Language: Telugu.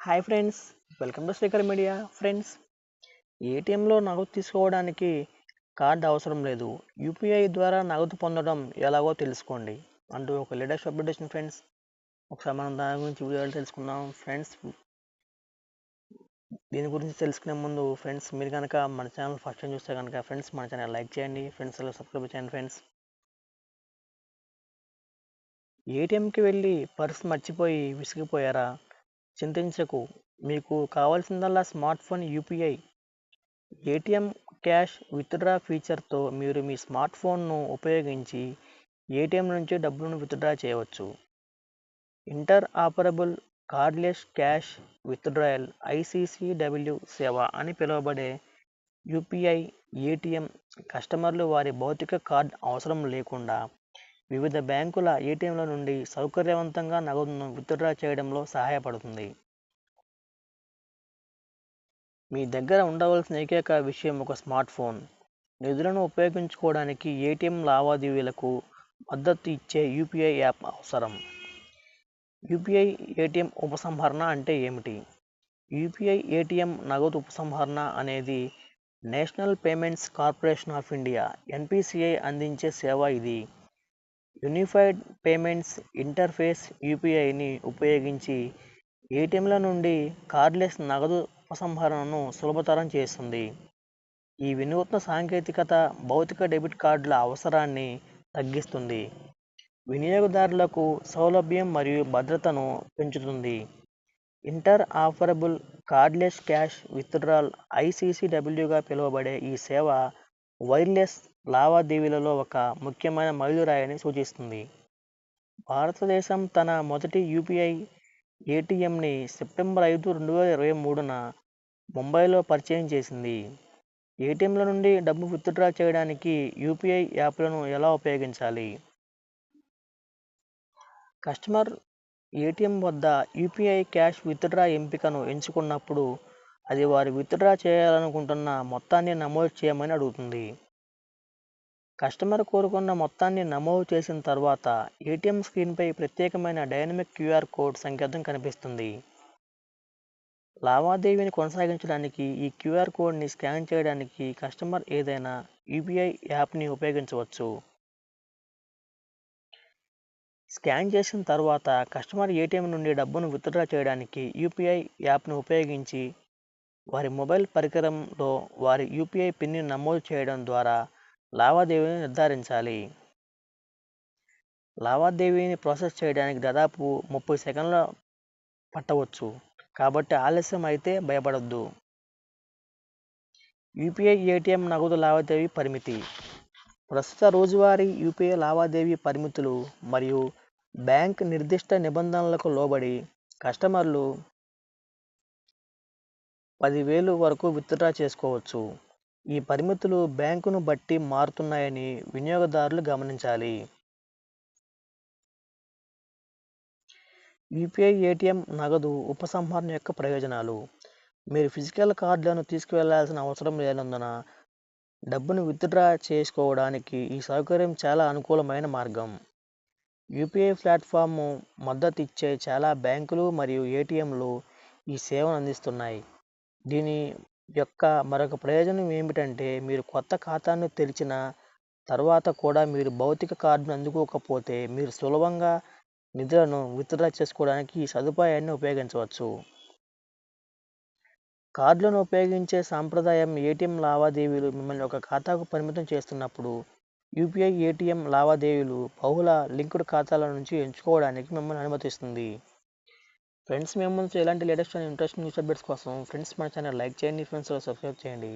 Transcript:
Hi friends, welcome to Srikar media. Friends, ఏటీఎంలో నగదు తీసుకోవడానికి కార్డు అవసరం లేదు, యూపీఐ ద్వారా నగదు పొందడం ఎలాగో తెలుసుకోండి అంటూ ఒక లేటెస్ట్ అప్డేషన్ ఫ్రెండ్స్. ఒకసారి మనం దాని గురించి వీడియోలు తెలుసుకుందాం ఫ్రెండ్స్. దీని గురించి తెలుసుకునే ముందు ఫ్రెండ్స్, మీరు కనుక మన ఛానల్ ఫస్ట్ టైం చూస్తే కనుక ఫ్రెండ్స్ మన ఛానల్ లైక్ చేయండి ఫ్రెండ్స్, అలా సబ్స్క్రైబ్ చేయండి ఫ్రెండ్స్. ఏటీఎంకి వెళ్ళి పర్స్ మర్చిపోయి విసిగిపోయారా? చింతించకు, మీకు కావాల్సిందల్లా smart phone UPI ATM cash withdraw ఫీచర్తో మీరు మీ స్మార్ట్ ఫోన్ను ఉపయోగించి ఏటీఎం నుంచి డబ్బులను విత్డ్రా చేయవచ్చు. Interoperable cardless cash withdrawal ICCW సేవ అని పిలువబడే యూపీఐ ఏటీఎం కస్టమర్లు వారి భౌతిక కార్డ్ అవసరం లేకుండా వివిధ బ్యాంకుల ఏటీఎంల నుండి సౌకర్యవంతంగా నగదును విత్డ్రా చేయడంలో సహాయపడుతుంది. మీ దగ్గర ఉండవలసిన ఏకైక విషయం ఒక స్మార్ట్ ఫోన్. నిధులను ఉపయోగించుకోవడానికి ఏటీఎం లావాదేవీలకు మద్దతు ఇచ్చే యూపీఐ యాప్ అవసరం. యూపీఐ ఏటీఎం ఉపసంహరణ అంటే ఏమిటి? యూపీఐ ఏటీఎం నగదు ఉపసంహరణ అనేది national payments corporation of India NPCI అందించే సేవ. ఇది యూనిఫైడ్ పేమెంట్స్ ఇంటర్ఫేస్ యూపీఐని ఉపయోగించి ఏటీఎంల నుండి కార్డ్లెస్ నగదు ఉపసంహరణను సులభతరం చేస్తుంది. ఈ వినూత్న సాంకేతికత భౌతిక డెబిట్ కార్డుల అవసరాన్ని తగ్గిస్తుంది, వినియోగదారులకు సౌలభ్యం మరియు భద్రతను పెంచుతుంది. Interoperable cardless cash withdrawal ఐసీసీడబ్ల్యూగా పిలువబడే ఈ సేవ వైర్లెస్ లావాదేవీలలో ఒక ముఖ్యమైన మైలురాయిని సూచిస్తుంది. భారతదేశం తన మొదటి యూపీఐ ఏటీఎంని సెప్టెంబర్ 5, 2023న ముంబైలో పరిచయం చేసింది. ఏటీఎంల నుండి డబ్బు విత్డ్రా చేయడానికి యూపీఐ యాప్లను ఎలా ఉపయోగించాలి? కస్టమర్ ఏటీఎం వద్ద యూపీఐ క్యాష్ విత్డ్రా ఎంపికను ఎంచుకున్నప్పుడు అది వారు విత్డ్రా చేయాలనుకుంటున్న మొత్తాన్ని నమోదు చేయమని అడుగుతుంది. కస్టమర్ కోరుకున్న మొత్తాన్ని నమోదు చేసిన తర్వాత ఏటీఎం స్క్రీన్పై ప్రత్యేకమైన డైనమిక్ క్యూఆర్ కోడ్ సంకేతం కనిపిస్తుంది. లావాదేవీని కొనసాగించడానికి ఈ క్యూఆర్ కోడ్ని స్కాన్ చేయడానికి కస్టమర్ ఏదైనా యూపీఐ యాప్ని ఉపయోగించవచ్చు. స్కాన్ చేసిన తర్వాత కస్టమర్ ఏటీఎం నుండి డబ్బును విత్డ్రా చేయడానికి యూపీఐ యాప్ను ఉపయోగించి వారి మొబైల్ పరికరంలో వారి యూపీఐ పిన్ని నమోదు చేయడం ద్వారా లావాదేవీని నిర్ధారించాలి. లావాదేవీని ప్రాసెస్ చేయడానికి దాదాపు 30 సెకన్లు పట్టవచ్చు, కాబట్టి ఆలస్యం అయితే భయపడొద్దు. యూపీఐ ఏటీఎం నగదు లావాదేవీ పరిమితి. ప్రస్తుత రోజువారీ యూపీఐ లావాదేవీ పరిమితులు మరియు బ్యాంక్ నిర్దిష్ట నిబంధనలకు లోబడి కస్టమర్లు 10,000 వరకు విత్డ్రా చేసుకోవచ్చు. ఈ పరిమితులు బ్యాంకును బట్టి మారుతున్నాయని వినియోగదారులు గమనించాలి. యూపీఐ ఏటీఎం నగదు ఉపసంహరణ యొక్క ప్రయోజనాలు. మీరు ఫిజికల్ కార్డులను తీసుకువెళ్లాల్సిన అవసరం లేనందున డబ్బును విత్డ్రా చేసుకోవడానికి ఈ సౌకర్యం చాలా అనుకూలమైన మార్గం. యూపీఐ ప్లాట్ఫామ్ మద్దతు ఇచ్చే చాలా బ్యాంకులు మరియు ఏటీఎంలు ఈ సేవను అందిస్తున్నాయి. దీని యొక్క మరొక ప్రయోజనం ఏమిటంటే, మీరు కొత్త ఖాతాను తెరిచిన తర్వాత కూడా మీరు భౌతిక కార్డును అందుకోకపోతే మీరు సులభంగా నిధులను విత్డ్రా చేసుకోవడానికి ఈ సదుపాయాన్ని ఉపయోగించవచ్చు. కార్డులను ఉపయోగించే సాంప్రదాయం ఏటీఎం లావాదేవీలు మిమ్మల్ని ఒక ఖాతాకు పరిమితం చేస్తున్నప్పుడు, యూపీఐ ఏటీఎం లావాదేవీలు బహుళ లింక్డ్ ఖాతాల నుంచి ఎంచుకోవడానికి మిమ్మల్ని అనుమతిస్తుంది. ఫ్రెండ్స్, మేము ముందు ఇలాంటి latest and interesting news updates కోసం ఫ్రెండ్స్ మన ఛానల్ లైక్ చేయండి ఫ్రెండ్స్, సబ్స్క్రైబ్ చేయండి.